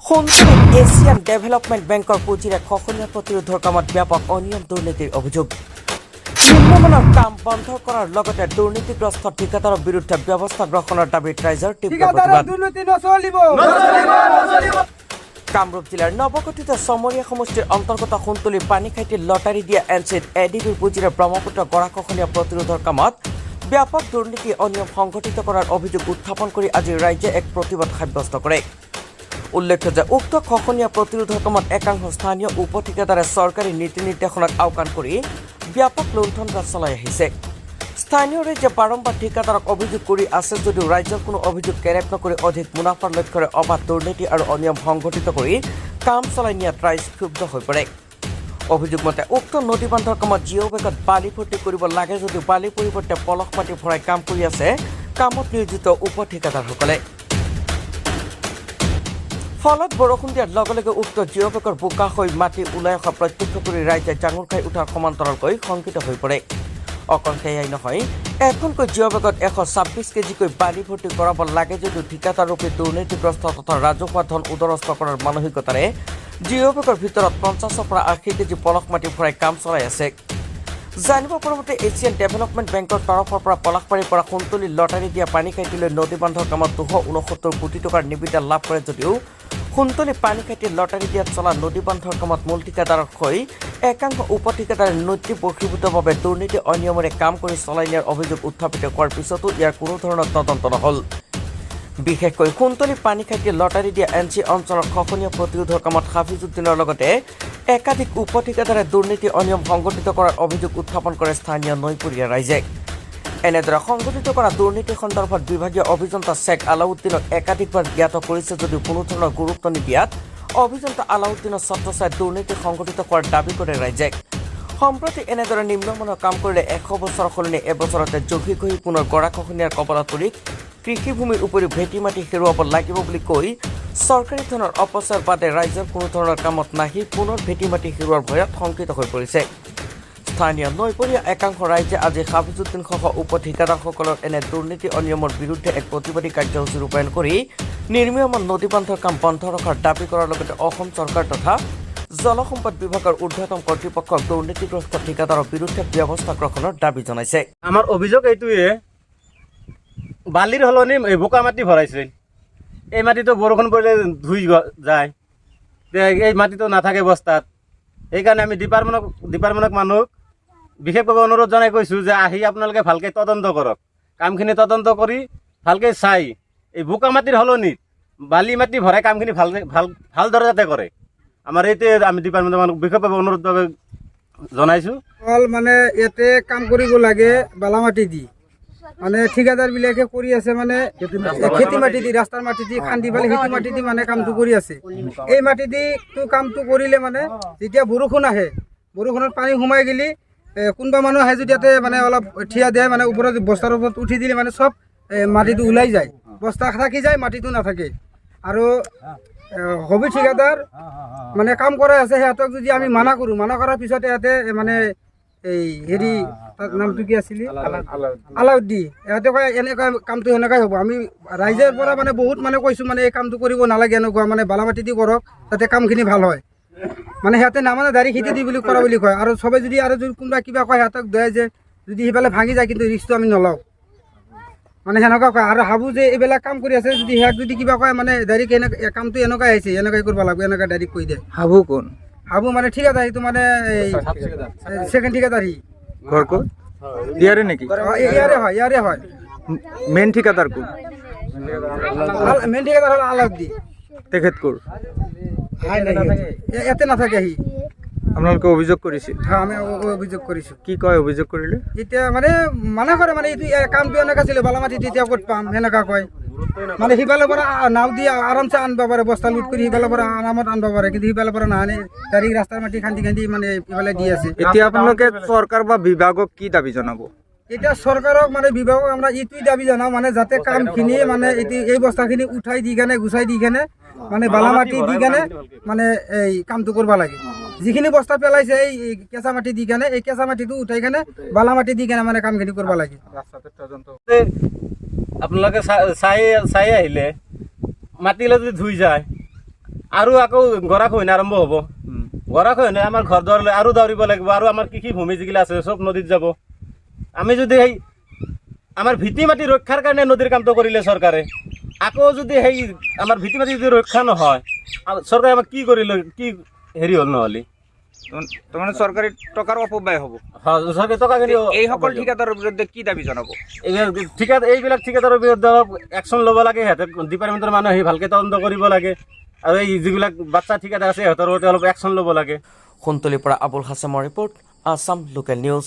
সোণপুৰত Asian development বেংকৰ পুঁজিৰে খহনীয়া প্ৰতিৰোধৰ কামত ব্যাপক অনিয়ম দুৰ্নীতিৰ অভিযোগ। নিম্নমানৰ কাম বন্ধ কৰাৰ লগতে দুৰ্নীতিগ্ৰস্ত ঠিকাদাৰৰ বিৰুদ্ধে ব্যৱস্থা গ্ৰহণৰ দাবীত ৰাইজৰ তীব্ৰ প্ৰতিবাদ। কামৰূপ জিলাৰ নৱগঠিত চমৰীয়া সমষ্টিৰ অন্তৰ্গত সোণতলী পানীখাইটি লটাৰী দিয়া এনচিত এডিবিৰ পুঁজিৰে ব্ৰহ্মপুত্ৰ গৰাখহনীয়া প্ৰতিৰোধৰ কামত ব্যাপক দুৰ্নীতি অনিয়ম সংঘটিত কৰাৰ অভিযোগ উত্থাপন কৰি আজি ৰাইজে এক প্ৰতিবাদ সাব্যস্ত কৰে। উল্লেখ্য যে উক্ত খহনীয়া প্ৰতিৰোধৰ কামত একাংশ স্থানীয় উপ ঠিকাদাৰে চৰকাৰী নীতি নিৰ্দেশনাক আওকাণ কৰি ব্যাপক লুণ্ঠন-ৰাজ চলাই আহিছে। স্থানীয় ৰাইজে বাৰম্বাৰ ঠিকাদাৰক অভিযোগ কৰি আছে যদিও ৰাইজৰ কোনো অভিযোগ কেৰেপ নকৰি অধিক মুনাফাৰ লক্ষ্যৰে অবাধ দুৰ্নীতি আৰু অনিয়ম সংঘটিত কৰি কাম চলাই নিয়াত ৰাইজ ক্ষুব্ধ হৈ পৰে। অভিযোগ মতে উক্ত নদী বান্ধৰ কামত জিঅ' বেগত বালি ভৰ্তি কৰিব লাগে যদিও বালিৰ পৰিৱৰ্তে পলস মাটি ভৰাই কাম কৰি আছে কামত নিয়োজিত উপ ঠিকাদাৰসকলে। ফলত বৰষুণ দিয়াৰ লগে লগে উক্ত জিঅ' বেগৰ বোকা হৈ মাটি ওলাই অহা প্ৰত্যক্ষ কৰি ৰাইজে জাঙুৰ খাই উঠাৰ সমান্তৰালকৈ শংকিত হৈ পৰে। অকল সেয়াই নহয়, এখনকৈ জিঅ' বেগত 126 কেজিকৈ বালি ভৰ্তি কৰাব লাগে যদিও ঠিকাদাৰৰূপে দুৰ্নীতিগ্ৰস্ত তথা ৰাজহুৱা ধন উদৰস্ত কৰাৰ মানসিকতাৰে জিঅ' বেগৰ ভিতৰত 50ৰ পৰা 80 কেজি পলস মাটি ভৰাই কাম চলাই আছে। জানিব পৰা মতে এছিয়ান ডেভেলপমেণ্ট বেংকৰ তৰফৰ পৰা পলাশবাৰীৰ পৰা সোণতলী লটাৰী দিয়া পানীখাইটিলৈ নদী বান্ধৰ কামত 269 কোটি টকাৰ নিবিদা লাভ কৰে যদিও সোণতলী পানীখাইটি লটাৰী দিয়াত চলা নদী বান্ধৰ কামত মূল ঠিকাদাৰৰ হৈ একাংশ উপ ঠিকাদাৰে নৈতিক বশীভূতভাৱে দুৰ্নীতি অনিয়মেৰে কাম কৰি চলাই নিয়াৰ অভিযোগ উত্থাপিত কৰাৰ পিছতো ইয়াৰ কোনো ধৰণৰ তদন্ত নহল। বিশেষকৈ সোণতলী পানীখাইটি লটাৰী দিয়া এনচি অঞ্চলৰ খহনীয়া প্ৰতিৰোধৰ কামত হাফিজুদ্দিনৰ লগতে একাধিক উপ ঠিকাদাৰে দুৰ্নীতি অনিয়ম সংঘটিত কৰাৰ অভিযোগ উত্থাপন কৰে স্থানীয় নৈপৰীয়া ৰাইজে। এনেদৰে সংঘটিত কৰা দুৰ্নীতি সন্দৰ্ভত বিভাগীয় অভিযন্তা শ্বেখ আলাউদ্দিনক একাধিকবাৰ জ্ঞাত কৰিছে যদিও কোনো ধৰণৰ গুৰুত্ব নিদিয়াত অভিযন্তা আলাউদ্দিনৰ ছত্ৰছায়াত দুৰ্নীতি সংঘটিত কৰাৰ দাবী কৰে ৰাইজে। সম্প্ৰতি এনেদৰে নিম্নমানৰ কাম কৰিলে 100 বছৰৰ সলনি এবছৰতে জহি ঘঁহি পুনৰ গৰাখহনীয়াৰ কবলত পৰি কৃষিভূমিৰ উপৰিও ভেটি মাটি হেৰুৱাব লাগিব বুলি কৈ চৰকাৰী ধনৰ অপচয়ৰ বাদে ৰাইজৰ কোনো ধৰণৰ কামত নাহি পুনৰ ভেটি মাটি হেৰুৱাৰ ভয়ত শংকিত হৈ পৰিছে। স্থানীয় নৈপৰীয়া একাংশ ৰাইজে আজি হাফিজুদ্দিনসহ উপ ঠিকাদাৰসকলৰ এনে দুৰ্নীতি অনিয়মৰ বিৰুদ্ধে এক প্ৰতিবাদী কাৰ্যসূচী ৰূপায়ণ কৰি নিৰ্মীয়মান নদী বান্ধৰ কাম বন্ধ ৰখাৰ দাবী কৰাৰ লগতে অসম চৰকাৰ তথা জলসম্পদ বিভাগৰ ঊৰ্ধ্বতম কৰ্তৃপক্ষক দুৰ্নীতিগ্ৰস্ত ঠিকাদাৰৰ বিৰুদ্ধে ব্যৱস্থা গ্ৰহণৰ দাবী জনাইছে। আমাৰ অভিযোগ এইটোৱে, বালিৰ সলনি বোকা মাটি ভৰাইছিল। এই মাটিটো বৰষুণ পৰিলে ধুই যায়, এই মাটিটো নাথাকে বস্তাত। সেইকাৰণে আমি ডিপাৰ্টমেণ্টক মানুহক বিশেষভাৱে অনুৰোধ জনাই কৈছোঁ যে আহি আপোনালোকে ভালকৈ তদন্ত কৰক। কামখিনি তদন্ত কৰি ভালকৈ চাই এই বোকা মাটিৰ সলনি বালি মাটি ভৰাই কামখিনি ভালদৰে যাতে কৰে। আমাৰ এইটোৱে আমি ডিপাৰ্টমেণ্টৰ মানুহক বিশেষভাৱে অনুৰোধভাৱে জনাইছোঁ। মানে ইয়াতে কাম কৰিব লাগে বালা মাটি দি, মানে ঠিকাদাৰবিলাকে কৰি আছে মানে খেতি মাটি দি, ৰাস্তাৰ মাটি দি খান্দি পেলাই খেতি মাটি দি মানে কামটো কৰি আছে। এই মাটি দি কামটো কৰিলে মানে যেতিয়া বৰষুণ আহে, বৰষুণত পানী সোমাই গেলি কোনোবা মানুহ আহে যদি ইয়াতে মানে অলপ থিয়া দিয়ে, মানে ওপৰত বস্তাৰ ওপৰত উঠি দিলে মানে চব মাটিটো ওলাই যায়, বস্তা থাকি যায়, মাটিটো নাথাকে। আৰু হবি ঠিকাদাৰ মানে কাম কৰাই আছে, সিহঁতক যদি আমি মানা কৰোঁ, মানা কৰাৰ পিছতে ইয়াতে মানে এই হেৰি তাৰ নামটো কি আছিলে, আলাউদ্দিন, ইহঁতে কয় এনেকুৱা কামটো সেনেকুৱাই হ'ব। আমি ৰাইজৰ পৰা মানে বহুত মানে কৈছোঁ মানে এই কামটো কৰিব নালাগে, এনেকুৱা মানে বালা মাটি দি কৰক যাতে কামখিনি ভাল হয়। মানে সিহঁতে নামানে দাড়ি খেতি দি বুলি কৰা বুলি কয়। আৰু চবে যদি আৰু যদি কোনোবা কিবা কয় সিহঁতক দয় যে যদি সিফালে ভাঙি যায় কিন্তু ৰিক্সটো আমি নলওঁ, মানে সেনেকুৱা কয়। আৰু ভাবোঁ যে এইবিলাক কাম কৰি আছে যদি সিহঁত যদি কিবা কয় মানে ডাইৰেক্ট কামটো এনেকুৱাই আহিছে, এনেকুৱাই কৰিব লাগিব, এনেকুৱা ডাইৰেক্ট কৈ দিয়ে। হাবু কোন? হাবু মানে ঠিকাদাৰ, সেইটো মানে ছেকেণ্ড ঠিকাদাৰ। সি ঘৰ ক'ত? ইয়াৰে নেকি? ইয়াৰে হয়। মেইন ঠিকাদাৰ কোন? মেইন ঠিকাদাৰ হ'ল আলাউদ্দিন। তেখেত ক'ৰ? ইয়াতে নাথাকে সি। আপোনালোকে অভিযোগ কৰিছিল? হয়, আমি অভিযোগ কৰিছোঁ। কি কয় অভিযোগ কৰিলে? এতিয়া মানে মানা কৰে, মানে এইটো কামটো এনেকুৱা আছিলে, বালা মাটি তেতিয়া ক'ত পাম সেনেকুৱা কয়। মানে সিফালৰ পৰা নাও দি আৰামছে আনিব পাৰে, বস্তা লুট কৰি সিফালৰ পৰা আৰামত আনিব পাৰে, কিন্তু সিফালৰ পৰা নাহানে, ডাইৰেক্ট ৰাস্তাৰ মাটি খান্দি মানে ইফালে দি আছে। এতিয়া আপোনালোকে চৰকাৰ বা বিভাগক কি দাবী জনাব? এতিয়া চৰকাৰক মানে বিভাগক আমরা এইটোই দাবী জনাওঁ, মানে যাতে কামখিনি মানে এই বস্তাখিনি উঠাই দি কেনে গুচাই দি কেনে মানে বালা মাটি দি কেনে মানে এই কামটো কৰিব লাগে। যিখিনি বস্তা পেলাইছে এই কেঁচা মাটি দি কেনে এই কেঁচা মাটিটো উঠাই কেনে বালা মাটি দি কেনে মানে কামখিনি কৰিব লাগে। আপোনালোকে চাই আহিলে মাটিলে যদি ধুই যায় আৰু আকৌ গৰাখহনীয়া আৰম্ভ হ'ব। গৰাখহনীয়া আমাৰ ঘৰ দুৱাৰলৈ আৰু দাউৰিব লাগিব, আৰু আমাৰ কৃষি ভূমি যিগিলা আছে চব নদীত যাব। আমি যদি সেই আমাৰ ভীতি মাটি ৰক্ষাৰ কাৰণে নদীৰ কামটো কৰিলে চৰকাৰে, আকৌ যদি সেই আমাৰ ভীতি মাটি যদি ৰক্ষা নহয়, চৰকাৰে আমাক কি কৰিলে, কি হেৰি হ'ল নহ'লে? তাৰমানে চৰকাৰী টকাৰ অপব্যয় হ'ব। চৰকাৰে টকাখিনি এইসকল ঠিকাদাৰৰ বিৰুদ্ধে কি দাবী জনাব? এইবিলাক ঠিকাদাৰৰ বিৰুদ্ধে অলপ একশ্যন ল'ব লাগে। সিহঁতে ডিপাৰ্টমেণ্টৰ মানুহ আহি ভালকৈ তদন্ত কৰিব লাগে, আৰু এই যিবিলাক বাচ্চা ঠিকাদাৰ আছে সিহঁতৰ ওপৰত অলপ একশ্যন ল'ব লাগে। সোণতলীৰ পৰা আবুল হাছেমৰ ৰিপৰ্ট, আছাম লোকেল নিউজ।